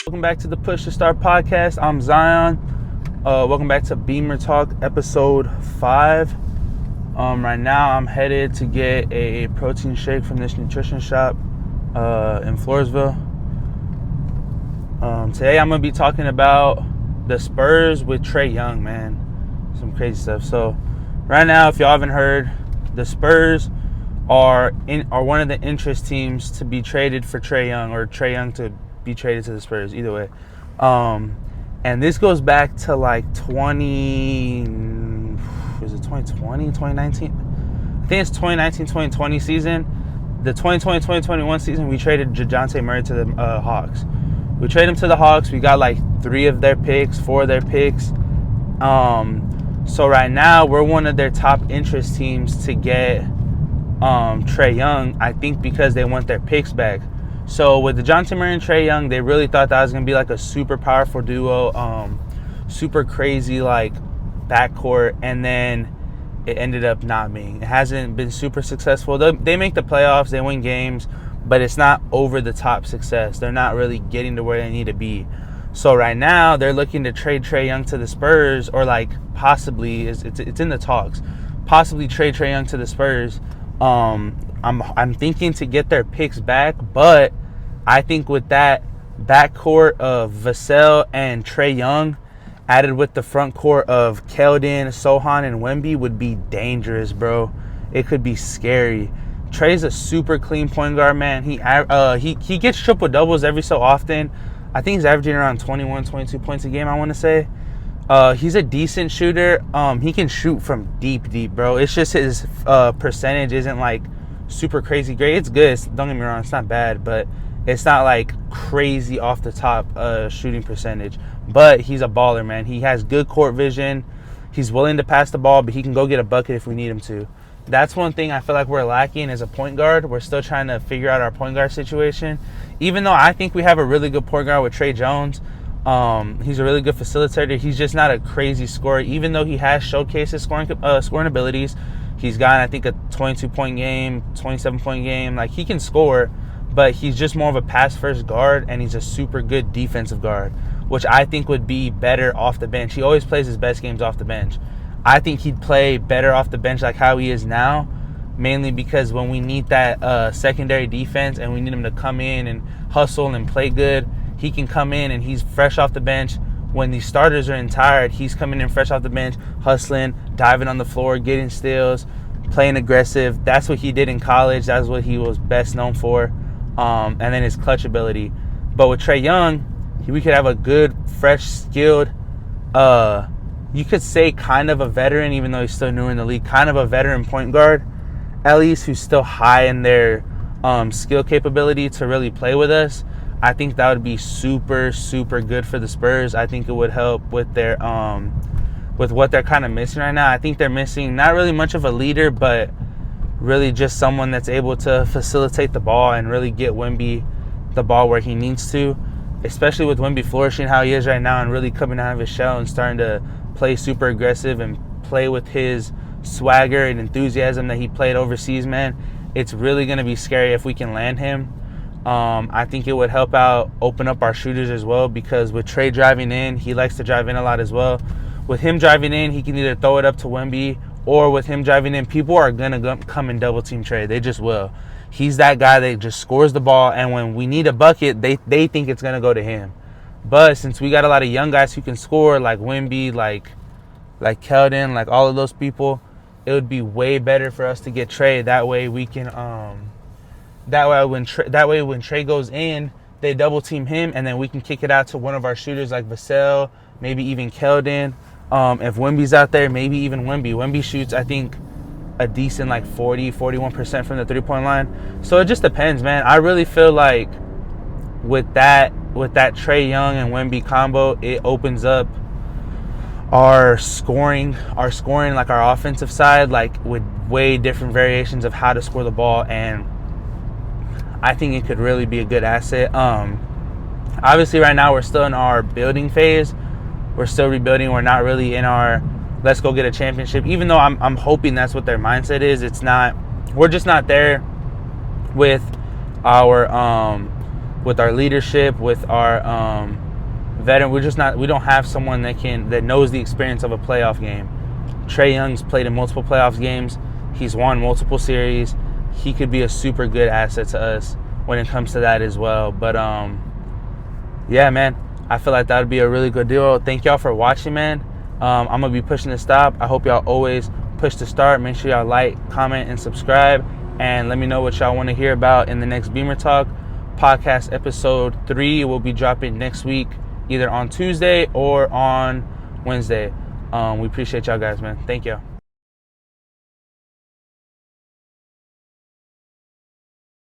Welcome back to the Push to Start podcast. I'm Zion. Welcome back to Beamer Talk episode 5. Right now I'm headed to get a protein shake from this nutrition shop in Floresville. Today I'm going to be talking about the Spurs with Trae Young, man. Some crazy stuff. So right now, if y'all haven't heard, the Spurs are one of the interest teams to be traded for Trae Young, or Trae Young to be traded to the Spurs, either way. And this goes back to like 2019? I think it's 2019-2020 season. The 2020-2021 season, we traded DeJounte Murray to the Hawks. We traded him to the Hawks. We got like 4 of their picks. So right now, we're one of their top interest teams to get Trae Young, I think because they want their picks back. So with DeJounte Murray and Trae Young, they really thought that was going to be like a super powerful duo, super crazy like backcourt, and then it ended up not being. It hasn't been super successful. They make the playoffs, they win games, but it's not over the top success. They're not really getting to where they need to be. So right now they're looking to trade Trae Young to the Spurs, or like possibly it's in the talks, possibly trade Trae Young to the Spurs. I'm thinking to get their picks back, but I think with that backcourt of Vassell and Trae Young added with the front court of Keldon, Sohan, and Wemby would be dangerous, bro. It could be scary. Trae's a super clean point guard, man. He gets triple doubles every so often. I think he's averaging around 21, 22 points a game, I want to say. He's a decent shooter. He can shoot from deep, bro. It's just his percentage isn't like super crazy great. It's good. Don't get me wrong. It's not bad, but it's not like crazy off the top shooting percentage. But he's a baller, man. He has good court vision. He's willing to pass the ball, but he can go get a bucket if we need him to. That's one thing I feel like we're lacking as a point guard. We're still trying to figure out our point guard situation. Even though I think we have a really good point guard with Tre Jones. He's a really good facilitator. He's just not a crazy scorer, even though he has showcased his scoring abilities. He's got, I think, a 22-point game, 27-point game. Like, he can score, but he's just more of a pass-first guard, and he's a super good defensive guard, which I think would be better off the bench. He always plays his best games off the bench. I think he'd play better off the bench like how he is now, mainly because when we need that secondary defense and we need him to come in and hustle and play good, he can come in and he's fresh off the bench. When the starters are tired, he's coming in fresh off the bench, hustling, diving on the floor, getting steals, playing aggressive. That's what he did in college. That's what he was best known for. And then his clutch ability. But with Trae Young, we could have a good, fresh, skilled, you could say kind of a veteran, even though he's still new in the league, kind of a veteran point guard, at least, who's still high in their skill capability to really play with us. I think that would be super, super good for the Spurs. I think it would help with their with what they're kind of missing right now. I think they're missing not really much of a leader, but really just someone that's able to facilitate the ball and really get Wemby the ball where he needs to, especially with Wemby flourishing how he is right now and really coming out of his shell and starting to play super aggressive and play with his swagger and enthusiasm that he played overseas, man. It's really going to be scary if we can land him. I think it would help out open up our shooters as well, because with Trae driving in, he likes to drive in a lot as well. With him driving in, he can either throw it up to Wemby, or with him driving in, people are going to come and double team Trae. They just will. He's that guy that just scores the ball, and when we need a bucket, they think it's going to go to him. But since we got a lot of young guys who can score, like Wemby, like Keldon, like all of those people, it would be way better for us to get Trae. That way we can That way, when Trae goes in, they double team him, and then we can kick it out to one of our shooters like Vassell, maybe even Keldon. If Wemby's out there, maybe even Wemby. Wemby shoots, I think, a decent like 41% from the three-point line. So it just depends, man. I really feel like with that Trae Young and Wemby combo, it opens up our scoring, like our offensive side, like with way different variations of how to score the ball, and I think it could really be a good asset. Obviously, right now we're still in our building phase. We're still rebuilding. We're not really in our let's go get a championship. Even though I'm hoping that's what their mindset is. It's not. We're just not there with our with our leadership, with our veteran. We don't have someone that knows the experience of a playoff game. Trae Young's played in multiple playoffs games. He's won multiple series. He could be a super good asset to us when it comes to that as well. But yeah, man, I feel like that would be a really good deal. Thank y'all for watching, man. I'm gonna be pushing to stop. I hope y'all always push to start. Make sure y'all like, comment, and subscribe, and let me know what y'all want to hear about in the next Beamer Talk podcast. Episode 3 will be dropping next week, either on Tuesday or on Wednesday. We appreciate y'all guys, man. Thank y'all.